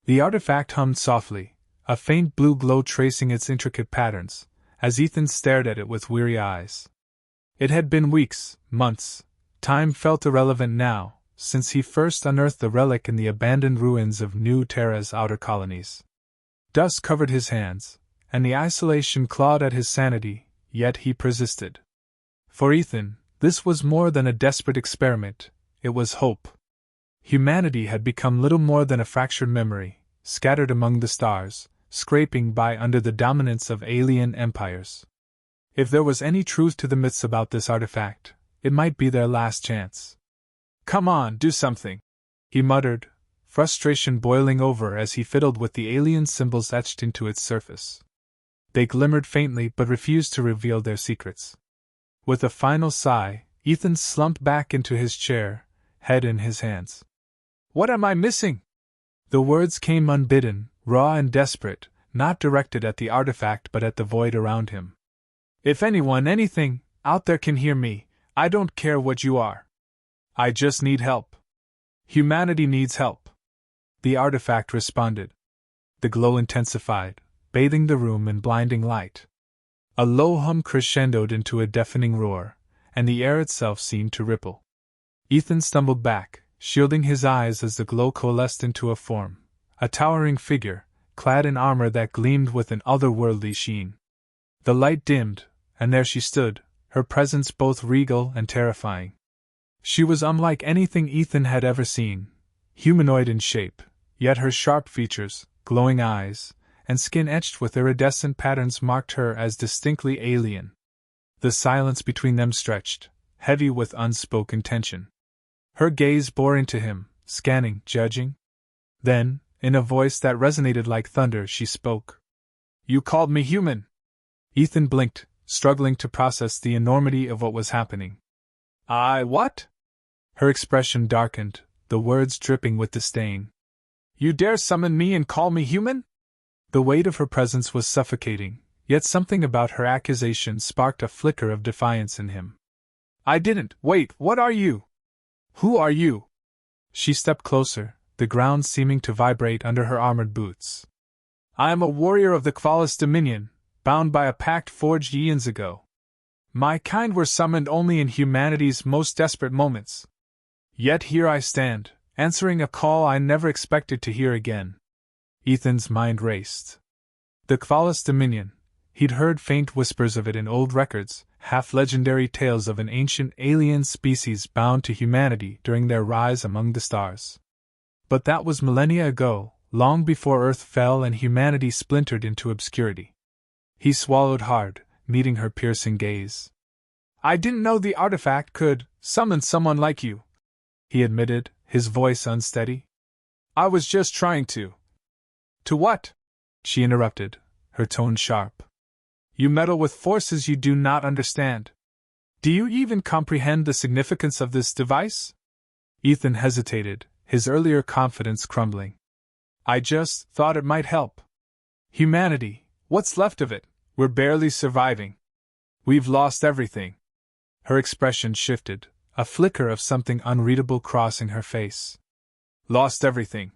The artifact hummed softly, a faint blue glow tracing its intricate patterns, as Ethan stared at it with weary eyes. It had been weeks, months. Time felt irrelevant now, since he first unearthed the relic in the abandoned ruins of New Terra's outer colonies. Dust covered his hands, and the isolation clawed at his sanity, yet he persisted. For Ethan, this was more than a desperate experiment, it was hope. Humanity had become little more than a fractured memory, scattered among the stars, scraping by under the dominance of alien empires. If there was any truth to the myths about this artifact, it might be their last chance. "Come on, do something," he muttered, frustration boiling over as he fiddled with the alien symbols etched into its surface. They glimmered faintly but refused to reveal their secrets. With a final sigh, Ethan slumped back into his chair, head in his hands. "What am I missing?" The words came unbidden, raw and desperate, not directed at the artifact but at the void around him. "If anyone, anything, out there can hear me, I don't care what you are. I just need help. Humanity needs help." The artifact responded. The glow intensified, bathing the room in blinding light. A low hum crescendoed into a deafening roar, and the air itself seemed to ripple. Ethan stumbled back, shielding his eyes as the glow coalesced into a form, a towering figure, clad in armor that gleamed with an otherworldly sheen. The light dimmed, and there she stood, her presence both regal and terrifying. She was unlike anything Ethan had ever seen, humanoid in shape, yet her sharp features, glowing eyes, and skin etched with iridescent patterns marked her as distinctly alien. The silence between them stretched, heavy with unspoken tension. Her gaze bore into him, scanning, judging. Then, in a voice that resonated like thunder, she spoke. "You called me human." Ethan blinked, struggling to process the enormity of what was happening. "I what?" Her expression darkened, the words dripping with disdain. "You dare summon me and call me human?" The weight of her presence was suffocating, yet something about her accusation sparked a flicker of defiance in him. "I didn't. Wait, what are you? Who are you?" She stepped closer, the ground seeming to vibrate under her armored boots. "I am a warrior of the Kvalis Dominion, bound by a pact forged eons ago. My kind were summoned only in humanity's most desperate moments. Yet here I stand, answering a call I never expected to hear again." Ethan's mind raced. The Kvalis Dominion. He'd heard faint whispers of it in old records, half-legendary tales of an ancient alien species bound to humanity during their rise among the stars. But that was millennia ago, long before Earth fell and humanity splintered into obscurity. He swallowed hard, meeting her piercing gaze. "I didn't know the artifact could summon someone like you," he admitted, his voice unsteady. "I was just trying to." "To what?" she interrupted, her tone sharp. "You meddle with forces you do not understand. Do you even comprehend the significance of this device?" Ethan hesitated, his earlier confidence crumbling. "I just thought it might help. Humanity, what's left of it, we're barely surviving. We've lost everything." Her expression shifted, a flicker of something unreadable crossing her face. "Lost everything,"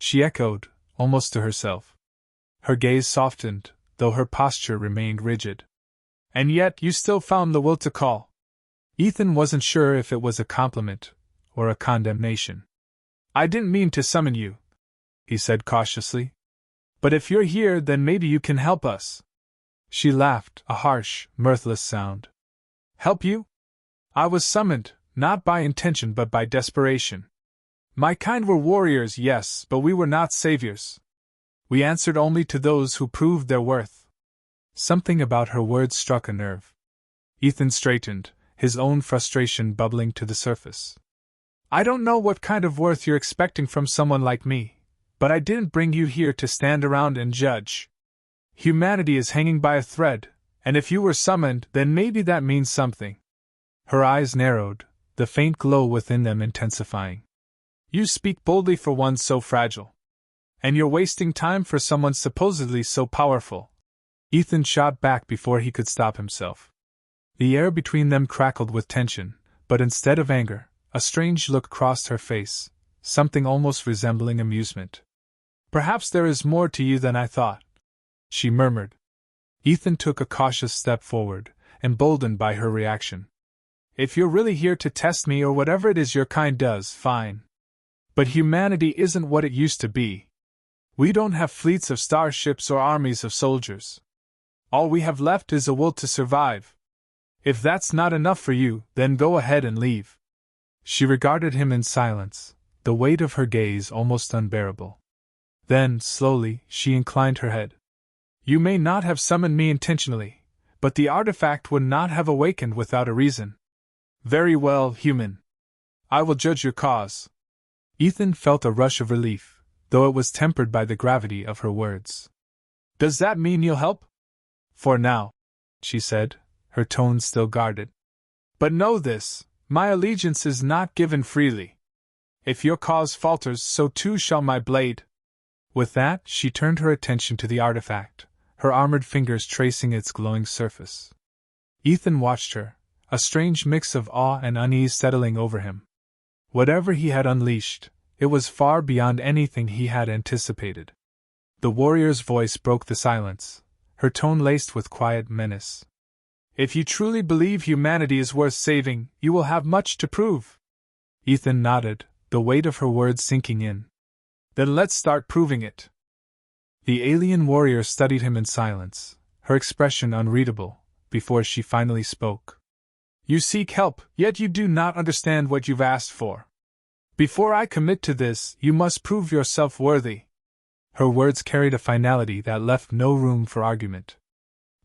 she echoed, almost to herself. Her gaze softened, though her posture remained rigid. "And yet you still found the will to call." Ethan wasn't sure if it was a compliment or a condemnation. "I didn't mean to summon you," he said cautiously. "But if you're here, then maybe you can help us." She laughed, a harsh, mirthless sound. "Help you? I was summoned, not by intention but by desperation. My kind were warriors, yes, but we were not saviors. We answered only to those who proved their worth." Something about her words struck a nerve. Ethan straightened, his own frustration bubbling to the surface. "I don't know what kind of worth you're expecting from someone like me, but I didn't bring you here to stand around and judge. Humanity is hanging by a thread, and if you were summoned, then maybe that means something." Her eyes narrowed, the faint glow within them intensifying. "You speak boldly for one so fragile. And you're wasting time for someone supposedly so powerful." Ethan shot back before he could stop himself. The air between them crackled with tension, but instead of anger, a strange look crossed her face, something almost resembling amusement. Perhaps there is more to you than I thought, she murmured. Ethan took a cautious step forward, emboldened by her reaction. If you're really here to test me or whatever it is your kind does, fine. But humanity isn't what it used to be. We don't have fleets of starships or armies of soldiers. All we have left is a will to survive. If that's not enough for you, then go ahead and leave. She regarded him in silence, the weight of her gaze almost unbearable. Then, slowly, she inclined her head. You may not have summoned me intentionally, but the artifact would not have awakened without a reason. Very well, human. I will judge your cause. Ethan felt a rush of relief, though it was tempered by the gravity of her words. Does that mean you'll help? For now, she said, her tone still guarded. But know this, my allegiance is not given freely. If your cause falters, so too shall my blade. With that, she turned her attention to the artifact, her armored fingers tracing its glowing surface. Ethan watched her, a strange mix of awe and unease settling over him. Whatever he had unleashed, it was far beyond anything he had anticipated. The warrior's voice broke the silence, her tone laced with quiet menace. If you truly believe humanity is worth saving, you will have much to prove. Ethan nodded, the weight of her words sinking in. Then let's start proving it. The alien warrior studied him in silence, her expression unreadable, before she finally spoke. You seek help, yet you do not understand what you've asked for. Before I commit to this, you must prove yourself worthy. Her words carried a finality that left no room for argument.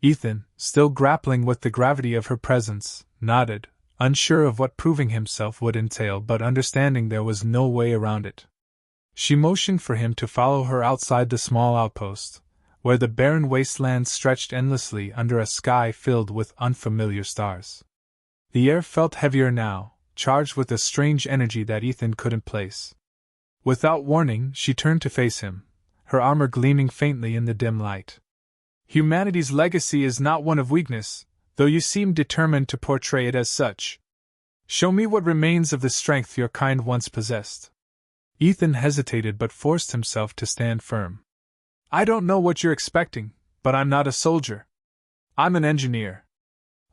Ethan, still grappling with the gravity of her presence, nodded, unsure of what proving himself would entail but understanding there was no way around it. She motioned for him to follow her outside the small outpost, where the barren wasteland stretched endlessly under a sky filled with unfamiliar stars. The air felt heavier now, charged with a strange energy that Ethan couldn't place. Without warning, she turned to face him, her armor gleaming faintly in the dim light. Humanity's legacy is not one of weakness, though you seem determined to portray it as such. Show me what remains of the strength your kind once possessed. Ethan hesitated but forced himself to stand firm. I don't know what you're expecting, but I'm not a soldier. I'm an engineer.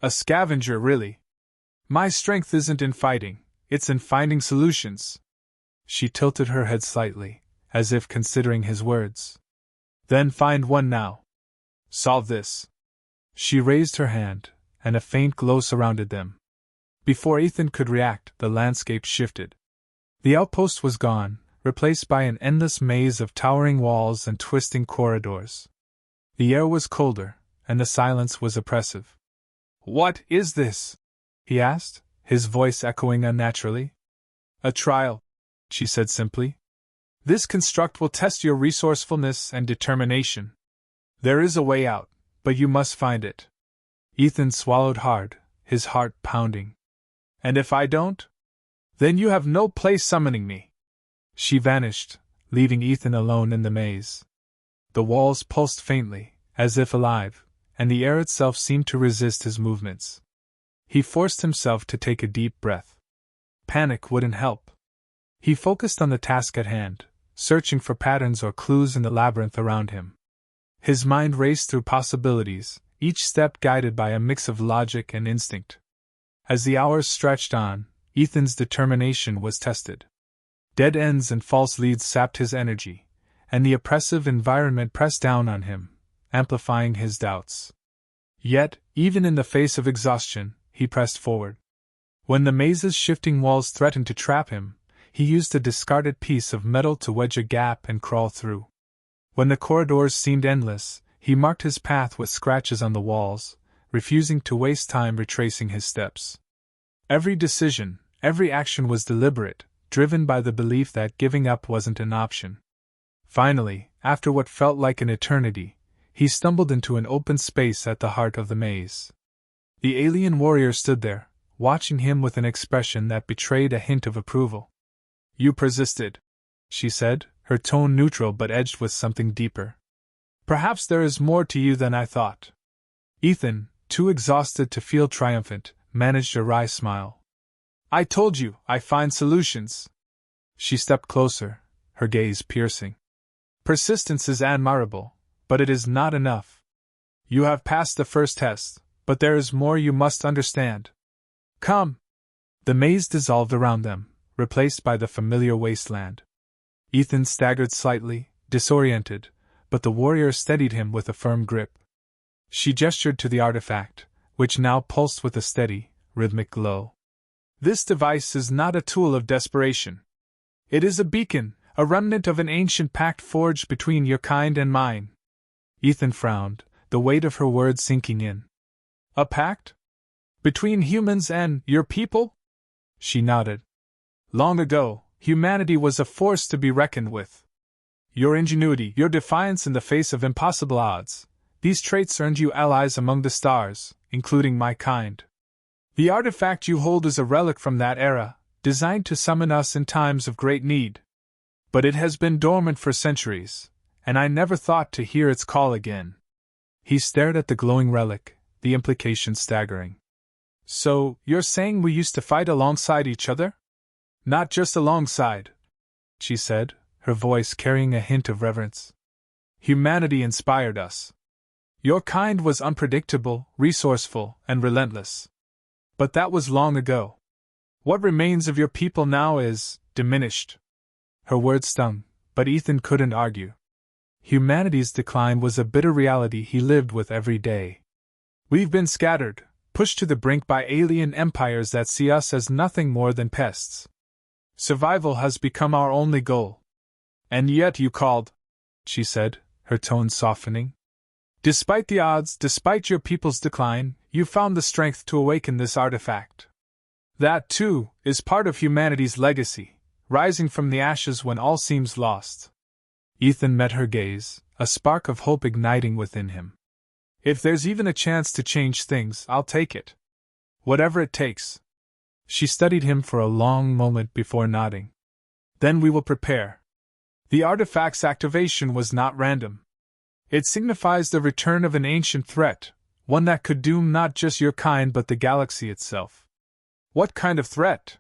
A scavenger, really. My strength isn't in fighting, it's in finding solutions. She tilted her head slightly, as if considering his words. Then find one now. Solve this. She raised her hand, and a faint glow surrounded them. Before Ethan could react, the landscape shifted. The outpost was gone, replaced by an endless maze of towering walls and twisting corridors. The air was colder, and the silence was oppressive. What is this? He asked, his voice echoing unnaturally. A trial, she said simply. This construct will test your resourcefulness and determination. There is a way out, but you must find it. Ethan swallowed hard, his heart pounding. And if I don't? Then you have no place summoning me. She vanished, leaving Ethan alone in the maze. The walls pulsed faintly, as if alive, and the air itself seemed to resist his movements. He forced himself to take a deep breath. Panic wouldn't help. He focused on the task at hand, searching for patterns or clues in the labyrinth around him. His mind raced through possibilities, each step guided by a mix of logic and instinct. As the hours stretched on, Ethan's determination was tested. Dead ends and false leads sapped his energy, and the oppressive environment pressed down on him, amplifying his doubts. Yet, even in the face of exhaustion, he pressed forward. When the maze's shifting walls threatened to trap him, he used a discarded piece of metal to wedge a gap and crawl through. When the corridors seemed endless, he marked his path with scratches on the walls, refusing to waste time retracing his steps. Every decision, every action was deliberate, driven by the belief that giving up wasn't an option. Finally, after what felt like an eternity, he stumbled into an open space at the heart of the maze. The alien warrior stood there, watching him with an expression that betrayed a hint of approval. You persisted, she said, her tone neutral but edged with something deeper. Perhaps there is more to you than I thought. Ethan, too exhausted to feel triumphant, managed a wry smile. I told you, I find solutions. She stepped closer, her gaze piercing. Persistence is admirable, but it is not enough. You have passed the first test, but there is more you must understand. Come! The maze dissolved around them, replaced by the familiar wasteland. Ethan staggered slightly, disoriented, but the warrior steadied him with a firm grip. She gestured to the artifact, which now pulsed with a steady, rhythmic glow. This device is not a tool of desperation. It is a beacon, a remnant of an ancient pact forged between your kind and mine. Ethan frowned, the weight of her words sinking in. A pact? Between humans and your people? She nodded. Long ago, humanity was a force to be reckoned with. Your ingenuity, your defiance in the face of impossible odds, these traits earned you allies among the stars, including my kind. The artifact you hold is a relic from that era, designed to summon us in times of great need. But it has been dormant for centuries, and I never thought to hear its call again. He stared at the glowing relic, the implication staggering. So, you're saying we used to fight alongside each other? Not just alongside, she said, her voice carrying a hint of reverence. Humanity inspired us. Your kind was unpredictable, resourceful, and relentless. But that was long ago. What remains of your people now is diminished. Her words stung, but Ethan couldn't argue. Humanity's decline was a bitter reality he lived with every day. We've been scattered, pushed to the brink by alien empires that see us as nothing more than pests. Survival has become our only goal. And yet you called, she said, her tone softening. Despite the odds, despite your people's decline, you found the strength to awaken this artifact. That, too, is part of humanity's legacy, rising from the ashes when all seems lost. Ethan met her gaze, a spark of hope igniting within him. If there's even a chance to change things, I'll take it. Whatever it takes. She studied him for a long moment before nodding. Then we will prepare. The artifact's activation was not random. It signifies the return of an ancient threat, one that could doom not just your kind but the galaxy itself. What kind of threat?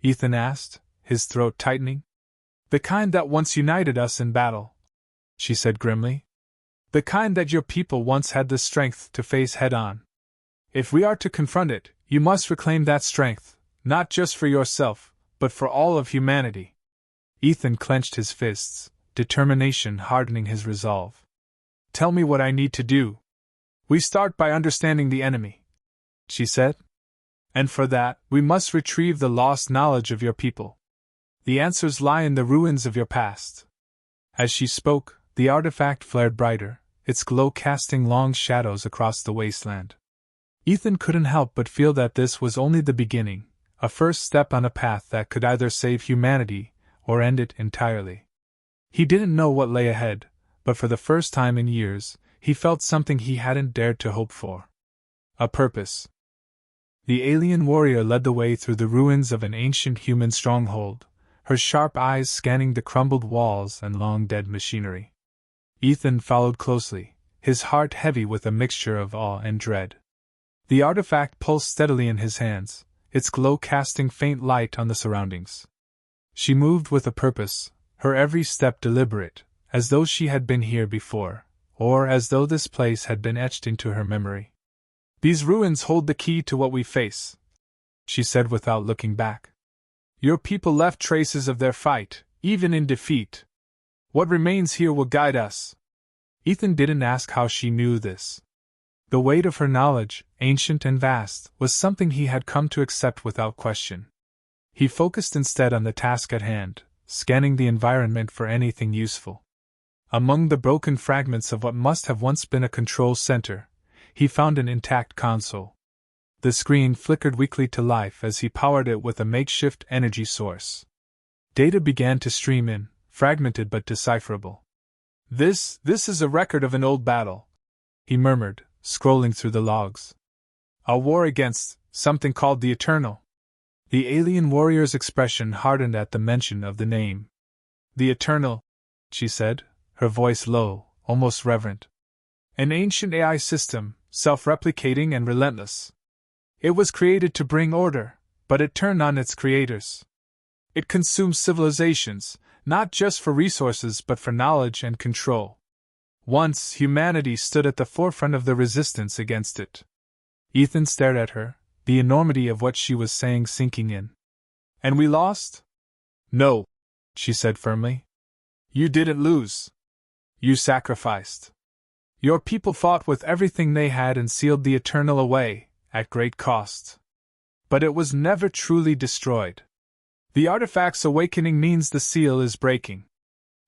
Ethan asked, his throat tightening. The kind that once united us in battle, she said grimly. The kind that your people once had the strength to face head-on. If we are to confront it, you must reclaim that strength, not just for yourself, but for all of humanity. Ethan clenched his fists, determination hardening his resolve. Tell me what I need to do. We start by understanding the enemy, she said. And for that, we must retrieve the lost knowledge of your people. The answers lie in the ruins of your past. As she spoke, the artifact flared brighter, its glow casting long shadows across the wasteland. Ethan couldn't help but feel that this was only the beginning, a first step on a path that could either save humanity or end it entirely. He didn't know what lay ahead, but for the first time in years, he felt something he hadn't dared to hope for. A purpose. The alien warrior led the way through the ruins of an ancient human stronghold, her sharp eyes scanning the crumbled walls and long-dead machinery. Ethan followed closely, his heart heavy with a mixture of awe and dread. The artifact pulsed steadily in his hands, its glow casting faint light on the surroundings. She moved with a purpose, her every step deliberate, as though she had been here before, or as though this place had been etched into her memory. These ruins hold the key to what we face, she said without looking back. Your people left traces of their fight, even in defeat. What remains here will guide us. Ethan didn't ask how she knew this. The weight of her knowledge, ancient and vast, was something he had come to accept without question. He focused instead on the task at hand, scanning the environment for anything useful. Among the broken fragments of what must have once been a control center, he found an intact console. The screen flickered weakly to life as he powered it with a makeshift energy source. Data began to stream in, fragmented but decipherable. This is a record of an old battle, he murmured, scrolling through the logs. A war against something called the Eternal. The alien warrior's expression hardened at the mention of the name. The Eternal, she said, her voice low, almost reverent. An ancient AI system, self-replicating and relentless. It was created to bring order, but it turned on its creators. It consumed civilizations, not just for resources but for knowledge and control. Once, humanity stood at the forefront of the resistance against it. Ethan stared at her, the enormity of what she was saying sinking in. And we lost? No, she said firmly. You didn't lose. You sacrificed. Your people fought with everything they had and sealed the Eternal away, at great cost. But it was never truly destroyed. The artifact's awakening means the seal is breaking.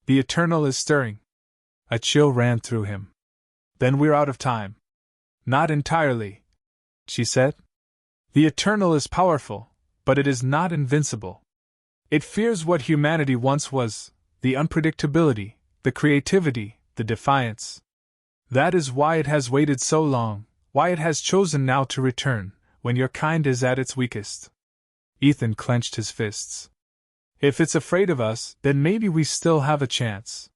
The Eternal is stirring. A chill ran through him. Then we're out of time. Not entirely, she said. The Eternal is powerful, but it is not invincible. It fears what humanity once was, the unpredictability, the creativity, the defiance. That is why it has waited so long, why it has chosen now to return, when your kind is at its weakest. Ethan clenched his fists. If it's afraid of us, then maybe we still have a chance.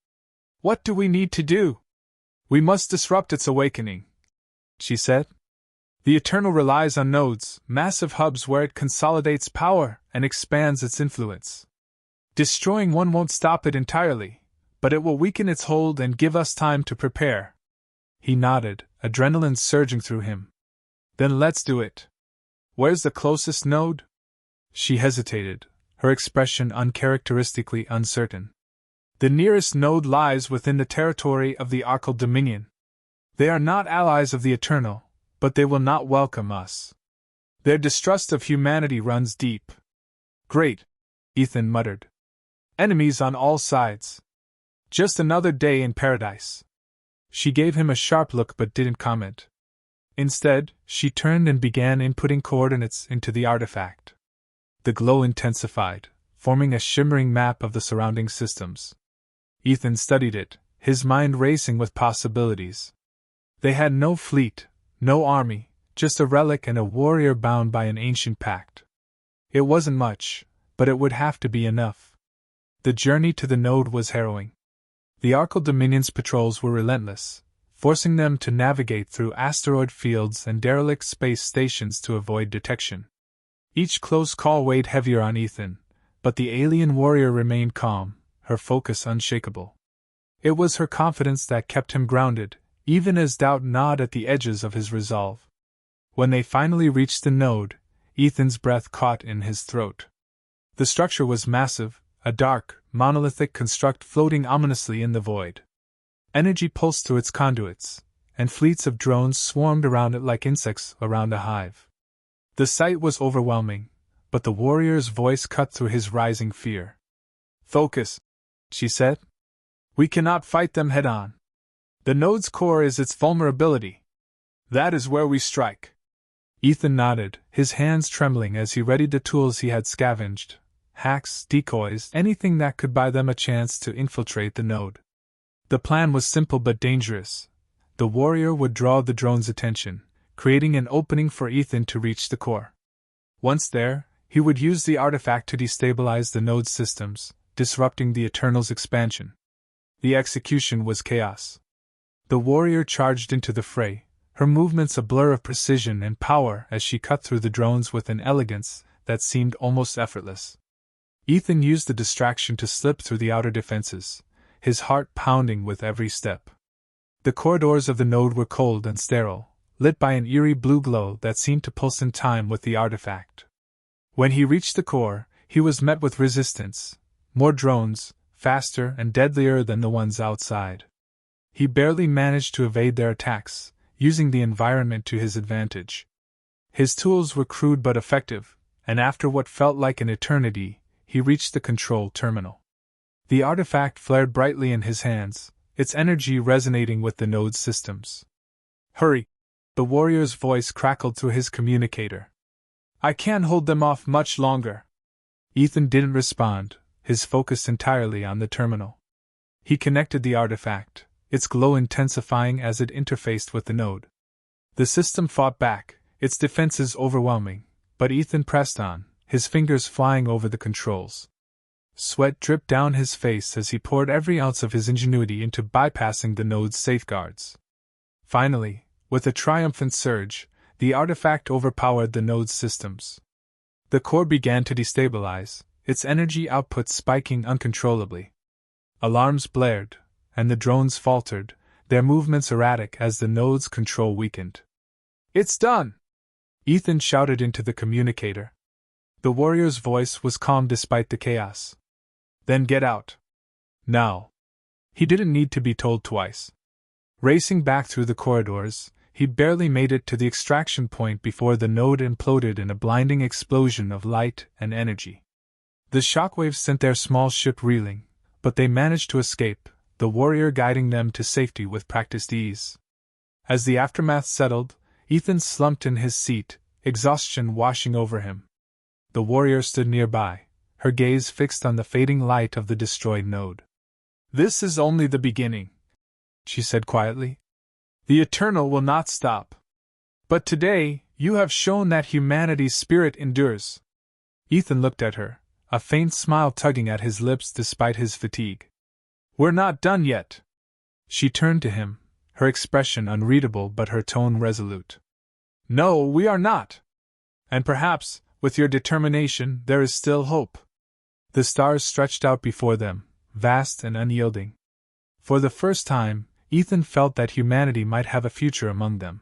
What do we need to do? We must disrupt its awakening, she said. The Eternal relies on nodes, massive hubs where it consolidates power and expands its influence. Destroying one won't stop it entirely, but it will weaken its hold and give us time to prepare. He nodded, adrenaline surging through him. Then let's do it. Where's the closest node? She hesitated, her expression uncharacteristically uncertain. The nearest node lies within the territory of the Archal Dominion. They are not allies of the Eternal, but they will not welcome us. Their distrust of humanity runs deep. Great, Ethan muttered. Enemies on all sides. Just another day in paradise. She gave him a sharp look but didn't comment. Instead, she turned and began inputting coordinates into the artifact. The glow intensified, forming a shimmering map of the surrounding systems. Ethan studied it, his mind racing with possibilities. They had no fleet, no army, just a relic and a warrior bound by an ancient pact. It wasn't much, but it would have to be enough. The journey to the node was harrowing. The Archal Dominion's patrols were relentless, forcing them to navigate through asteroid fields and derelict space stations to avoid detection. Each close call weighed heavier on Ethan, but the alien warrior remained calm, her focus unshakable. It was her confidence that kept him grounded, even as doubt gnawed at the edges of his resolve. When they finally reached the node, Ethan's breath caught in his throat. The structure was massive, a dark, monolithic construct floating ominously in the void. Energy pulsed through its conduits, and fleets of drones swarmed around it like insects around a hive. The sight was overwhelming, but the warrior's voice cut through his rising fear. Focus, she said. We cannot fight them head-on. The node's core is its vulnerability. That is where we strike. Ethan nodded, his hands trembling as he readied the tools he had scavenged. Hacks, decoys, anything that could buy them a chance to infiltrate the node. The plan was simple but dangerous. The warrior would draw the drone's attention, creating an opening for Ethan to reach the core. Once there, he would use the artifact to destabilize the node's systems, disrupting the Eternal's expansion. The execution was chaos. The warrior charged into the fray, her movements a blur of precision and power as she cut through the drones with an elegance that seemed almost effortless. Ethan used the distraction to slip through the outer defenses, his heart pounding with every step. The corridors of the node were cold and sterile, lit by an eerie blue glow that seemed to pulse in time with the artifact. When he reached the core, he was met with resistance, more drones, faster and deadlier than the ones outside. He barely managed to evade their attacks, using the environment to his advantage. His tools were crude but effective, and after what felt like an eternity, he reached the control terminal. The artifact flared brightly in his hands, its energy resonating with the node's systems. Hurry! The warrior's voice crackled through his communicator. I can't hold them off much longer. Ethan didn't respond, his focus entirely on the terminal. He connected the artifact, its glow intensifying as it interfaced with the node. The system fought back, its defenses overwhelming, but Ethan pressed on, his fingers flying over the controls. Sweat dripped down his face as he poured every ounce of his ingenuity into bypassing the node's safeguards. Finally, with a triumphant surge, the artifact overpowered the node's systems. The core began to destabilize, its energy output spiking uncontrollably. Alarms blared, and the drones faltered, their movements erratic as the node's control weakened. "It's done!" Ethan shouted into the communicator. The warrior's voice was calm despite the chaos. "Then get out. Now." He didn't need to be told twice. Racing back through the corridors, he barely made it to the extraction point before the node imploded in a blinding explosion of light and energy. The shockwaves sent their small ship reeling, but they managed to escape, the warrior guiding them to safety with practiced ease. As the aftermath settled, Ethan slumped in his seat, exhaustion washing over him. The warrior stood nearby, her gaze fixed on the fading light of the destroyed node. "This is only the beginning," she said quietly. "The Eternal will not stop. But today, you have shown that humanity's spirit endures." Ethan looked at her, a faint smile tugging at his lips despite his fatigue. "We're not done yet." She turned to him, her expression unreadable but her tone resolute. "No, we are not. And perhaps, with your determination, there is still hope." The stars stretched out before them, vast and unyielding. For the first time, Ethan felt that humanity might have a future among them.